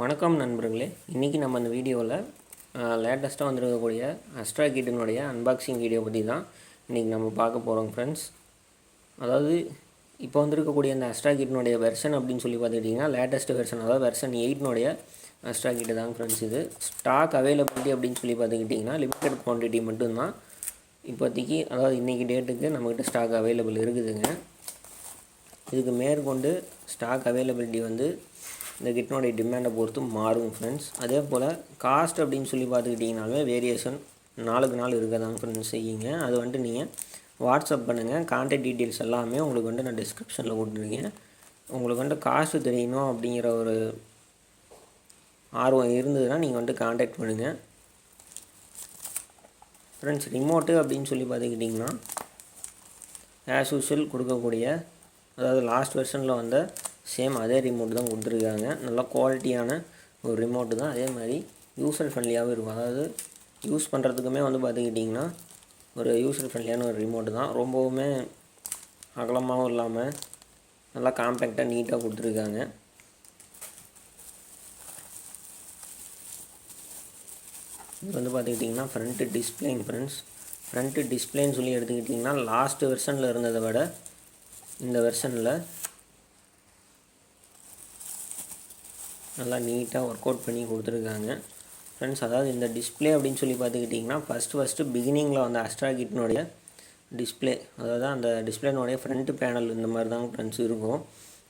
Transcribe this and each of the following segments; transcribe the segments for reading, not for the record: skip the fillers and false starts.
வணக்கம் நண்பர்களே. இன்றைக்கி நம்ம இந்த வீடியோவில் லேட்டஸ்ட்டாக வந்திருக்கக்கூடிய அஸ்ட்ரா கிட்டினுடைய அன்பாக்சிங் வீடியோ பற்றி தான் இன்றைக்கி நம்ம பார்க்க போகிறோம் ஃப்ரெண்ட்ஸ். அதாவது இப்போ வந்திருக்கக்கூடிய இந்த அஸ்ட்ரா கிட்டினுடைய வெர்ஷன் அப்படின்னு சொல்லி பார்த்துக்கிட்டிங்கன்னா லேட்டஸ்ட் வெர்ஷன், அதாவது வெர்ஷன் 8னுடைய அஸ்ட்ரா கிட்டு தாங்க ஃப்ரெண்ட்ஸ். இது ஸ்டாக் அவைலபிலிட்டி அப்படின்னு சொல்லி பார்த்துக்கிட்டிங்கன்னா லிமிட்டட் குவான்டிட்டி மட்டும்தான் இப்போதைக்கு, அதாவது இன்றைக்கி டேட்டுக்கு நம்மக்கிட்ட ஸ்டாக் அவைலபிள் இருக்குதுங்க. இதுக்கு மேற்கொண்டு ஸ்டாக் அவைலபிலிட்டி வந்து இந்த கிட்டினுடைய டிமாண்டை பொறுத்து மாறும் ஃப்ரெண்ட்ஸ். அதே போல் காஸ்ட் அப்படின்னு சொல்லி பார்த்துக்கிட்டிங்கனாலுமே வேரியேஷன் நாளுக்கு நாள் இருக்க தாங்க ஃப்ரெண்ட்ஸ் செய்யுங்க. அது வந்துட்டு நீங்கள் வாட்ஸ்அப் பண்ணுங்கள். கான்டாக்ட் டீட்டெயில்ஸ் எல்லாமே உங்களுக்கு வந்துட்டு நான் டிஸ்கிரிப்ஷனில் கொடுத்துருக்கேன். உங்களுக்கு வந்துட்டு காஸ்ட்டு தெரியணும் அப்படிங்கிற ஒரு ஆர்வம் இருந்ததுன்னா நீங்கள் வந்துட்டு கான்டாக்ட் பண்ணுங்கள் ஃப்ரெண்ட்ஸ். ரிமோட்டு அப்படின்னு சொல்லி பார்த்துக்கிட்டிங்கன்னா ஆஸ் யூஷுவல் கொடுக்கக்கூடிய, அதாவது லாஸ்ட் வெர்ஷனில் வந்த சேம் அதே ரிமோட் தான் கொடுத்துருக்காங்க. நல்லா குவாலிட்டியான ஒரு ரிமோட்டு தான். அதே மாதிரி யூசர் ஃப்ரெண்ட்லியாகவும் இருக்கும். அதாவது யூஸ் பண்ணுறதுக்குமே வந்து பார்த்துக்கிட்டிங்கன்னா ஒரு யூசர் ஃப்ரெண்ட்லியான ஒரு ரிமோட்டு தான். ரொம்பவுமே அகலமாகவும் இல்லாமல் நல்லா காம்பேக்டாக நீட்டாக கொடுத்துருக்காங்க. இது வந்து பார்த்துக்கிட்டிங்கன்னா ஃப்ரண்ட்டு டிஸ்பிளேன் ஃப்ரெண்ட்ஸ். ஃப்ரண்ட்டு டிஸ்பிளேன்னு சொல்லி எடுத்துக்கிட்டிங்கன்னா லாஸ்ட் வெர்ஷனில் இருந்ததை விட இந்த வெர்ஷனில் நல்லா நீட்டாக ஒர்க் அவுட் பண்ணி கொடுத்துருக்காங்க ஃப்ரெண்ட்ஸ். அதாவது இந்த டிஸ்பிளே அப்படின்னு சொல்லி பார்த்துக்கிட்டிங்கன்னா ஃபஸ்ட்டு பிகினிங்கில் வந்த அஸ்ட்ரா கிட்டினுடைய டிஸ்பிளே, அதாவது அந்த டிஸ்பிளேனுடைய ஃப்ரண்ட்டு பேனல் இந்த மாதிரி தாங்க ஃப்ரெண்ட்ஸ் இருக்கும்.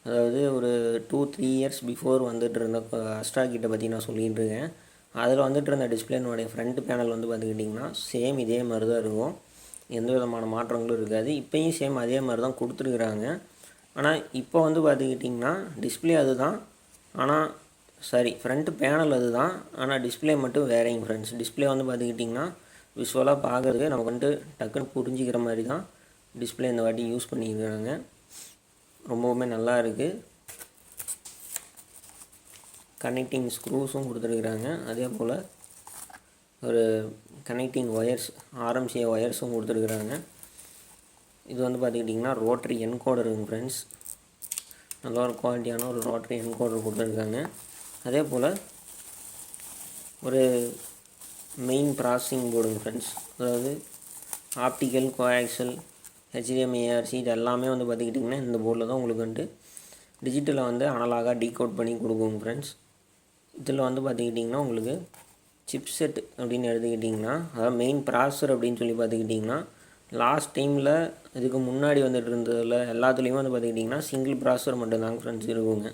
அதாவது ஒரு 2-3 இயர்ஸ் பிஃபோர் வந்துட்டு இருந்த அஸ்ட்ரா கிட்டை பற்றி நான் சொல்லிகிட்டு இருக்கேன். அதில் வந்துட்டு இருந்த டிஸ்பிளேனுடைய ஃப்ரண்ட்டு பேனல் வந்து பார்த்துக்கிட்டிங்கன்னா சேம் இதே மாதிரி தான் இருக்கும். எந்த விதமான மாற்றங்களும் இருக்காது. இப்போயும் சேம் அதே மாதிரி தான் கொடுத்துருக்குறாங்க. ஆனால் இப்போ வந்து பார்த்துக்கிட்டிங்கன்னா டிஸ்பிளே அது தான், ஆனால் ஃப்ரண்ட்டு பேனல் அது தான், ஆனால் டிஸ்பிளே மட்டும் வேறேங்க ஃப்ரெண்ட்ஸ். டிஸ்பிளே வந்து பார்த்துக்கிட்டிங்கன்னா விஷுவலாக பார்க்குறதுக்கு நமக்கு வந்துட்டு டக்குன்னு புரிஞ்சிக்கிற மாதிரி தான் டிஸ்பிளே இந்த வாட்டி யூஸ் பண்ணியிருக்காங்க. ரொம்பவுமே நல்லா இருக்குது. கனெக்டிங் ஸ்க்ரூஸும் கொடுத்துருக்குறாங்க. அதே போல் ஒரு கனெக்டிங் ஒயர்ஸ், ஆர்எம்சிஏ ஒயர்ஸும் கொடுத்துருக்குறாங்க. இது வந்து பார்த்துக்கிட்டிங்கன்னா ரோட்ரி என்கோடருங்க ஃப்ரெண்ட்ஸ். நல்ல ஒரு குவாலிட்டியான ஒரு ரோட்ரி என்கோடர் கொடுத்துருக்காங்க. அதே போல் ஒரு மெயின் ப்ராசஸிங் போர்டுங்க ஃப்ரெண்ட்ஸ். அதாவது ஆப்டிக்கல், கோஆக்சல், HDMI, ARC இது எல்லாமே வந்து பார்த்துக்கிட்டிங்கன்னா இந்த போர்டில் தான் உங்களுக்கு வந்துட்டு டிஜிட்டலை வந்து அனலாகாக டீகோட் பண்ணி கொடுக்குங்க ஃப்ரெண்ட்ஸ். இதில் வந்து பார்த்துக்கிட்டிங்கன்னா உங்களுக்கு சிப்செட் அப்படின்னு எடுத்துக்கிட்டிங்கன்னா, அதாவது மெயின் ப்ராசஸர் அப்படின்னு சொல்லி பார்த்துக்கிட்டிங்கன்னா லாஸ்ட் டைமில் இதுக்கு முன்னாடி வந்துட்டு இருந்ததில் எல்லாத்துலேயுமே வந்து பார்த்துக்கிட்டிங்கன்னா சிங்கிள் ப்ராசஸர் மட்டும்தாங்க ஃப்ரெண்ட்ஸ் இருக்குங்க.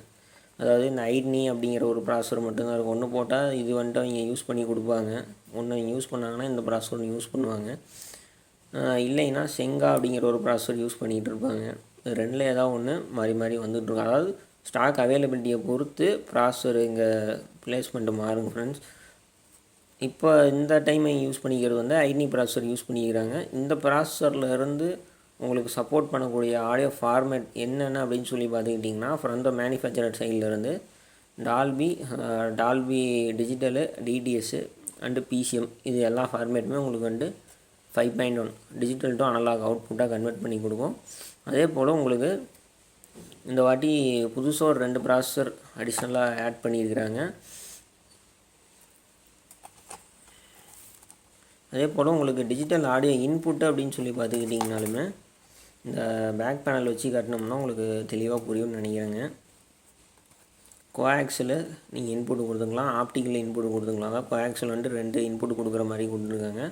அதாவது இந்த ஐட்னி அப்படிங்கிற ஒரு ப்ராசஸர் மட்டும்தான் இருக்கும். ஒன்று போட்டால் இது வந்துட்டு அவங்க யூஸ் பண்ணி கொடுப்பாங்க. ஒன்று யூஸ் பண்ணாங்கன்னா இந்த ப்ராசஸர் யூஸ் பண்ணுவாங்க. இல்லைன்னா செங்கா அப்படிங்கிற ஒரு ப்ராசஸர் யூஸ் பண்ணிகிட்டு இருப்பாங்க. ரெண்டில் ஏதாவது ஒன்று மாறி மாறி வந்துட்டுருக்கும். அதாவது ஸ்டாக் அவைலபிலிட்டியை பொறுத்து ப்ராசஸர் இங்கே ப்ளேஸ்மெண்ட்டு மாறுங்க ஃப்ரெண்ட்ஸ். இப்போ இந்த டைம் யூஸ் பண்ணிக்கிறது வந்து ஐட்னி ப்ராசஸர் யூஸ் பண்ணிக்கிறாங்க. இந்த ப்ராசஸரில் இருந்து உங்களுக்கு சப்போர்ட் பண்ணக்கூடிய ஆடியோ ஃபார்மேட் என்னென்ன அப்படின்னு சொல்லி பார்த்துக்கிட்டிங்கன்னா ஃப்ரம் த மேனுஃபேக்சரர் சைட்லேருந்து Dolby digital, DTS and PCM இது எல்லா ஃபார்மேட்டுமே உங்களுக்கு வந்து 5.1 டிஜிட்டல் டு அனலாக் அவுட்புட்டாக கன்வெர்ட் பண்ணி கொடுக்கும். அதே போல் உங்களுக்கு இந்த வாட்டி புதுசாக ஒரு 2 ப்ராசஸர் அடிஷ்னலாக ஆட் பண்ணியிருக்கிறாங்க. அதே போல் உங்களுக்கு டிஜிட்டல் ஆடியோ இன்புட்டு அப்படின்னு சொல்லி பார்த்துக்கிட்டிங்கனாலுமே இந்த பேக் பேனல் வச்சு காட்டினோம்னா உங்களுக்கு தெளிவாக புரியும்னு நினைக்கிறேங்க. கோஆக்சல் நீங்கள் இன்புட் கொடுத்துக்கலாம், ஆப்டிக்கல் இன்புட் கொடுத்துக்கலாம். அதான் கோஆக்சல் வந்துட்டு 2 இன்புட் கொடுக்குற மாதிரி கொடுத்துருக்காங்க.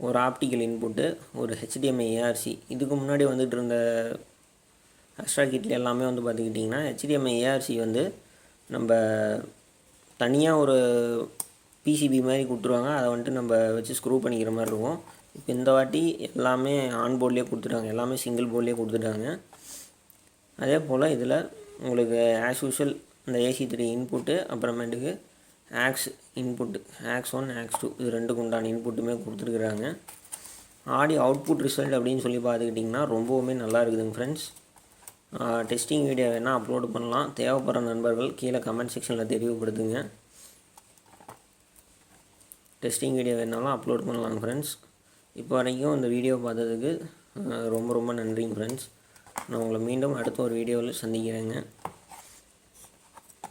ஒரு ஆப்டிக்கல் இன்புட்டு, ஒரு HDMI, ARC. இதுக்கு முன்னாடி வந்துட்டு இருந்த அஸ்ட்ரா கிட்டில் எல்லாமே வந்து பார்த்துக்கிட்டிங்கன்னா HDMI, ARC வந்து நம்ம தனியாக ஒரு பிசிபி மாதிரி கொடுத்துருவாங்க. அதை வந்துட்டு நம்ம வச்சு ஸ்க்ரூ பண்ணிக்கிற மாதிரி இருக்கும். இப்போ இந்த வாட்டி எல்லாமே ஆன் போர்ட்லேயே கொடுத்துட்டாங்க. எல்லாமே சிங்கிள் போர்ட்லேயே கொடுத்துட்டாங்க. அதே போல் இதில் உங்களுக்கு ஆஸ் யூஷுவல் இந்த AC3 இன்புட்டு, அப்புறமேட்டுக்கு ஆக்ஸ் இன்புட்டு, ஆக்ஸ் 1, ஆக்ஸ் 2 இது 2க்கு உண்டான இன்புட்டுமே கொடுத்துருக்குறாங்க. ஆடியோ அவுட்புட் ரிசல்ட் அப்படின்னு சொல்லி பார்த்துக்கிட்டிங்கன்னா ரொம்பவுமே நல்லா இருக்குதுங்க ஃப்ரெண்ட்ஸ். டெஸ்டிங் வீடியோ வேணால் அப்லோடு பண்ணலாம். தேவைப்படுற நண்பர்கள் கீழே கமெண்ட் செக்ஷனில் தெரியப்படுத்துங்க. டெஸ்டிங் வீடியோ வேணாலும் அப்லோட் பண்ணலாம் ஃப்ரெண்ட்ஸ். இப்போ வரைக்கும் இந்த வீடியோ பார்த்ததுக்கு ரொம்ப ரொம்ப நன்றிங்க ஃப்ரெண்ட்ஸ். நான் உங்களை மீண்டும் அடுத்த ஒரு வீடியோவில் சந்திக்கிறேங்க.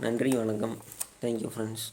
நன்றி, வணக்கம். Thank you friends.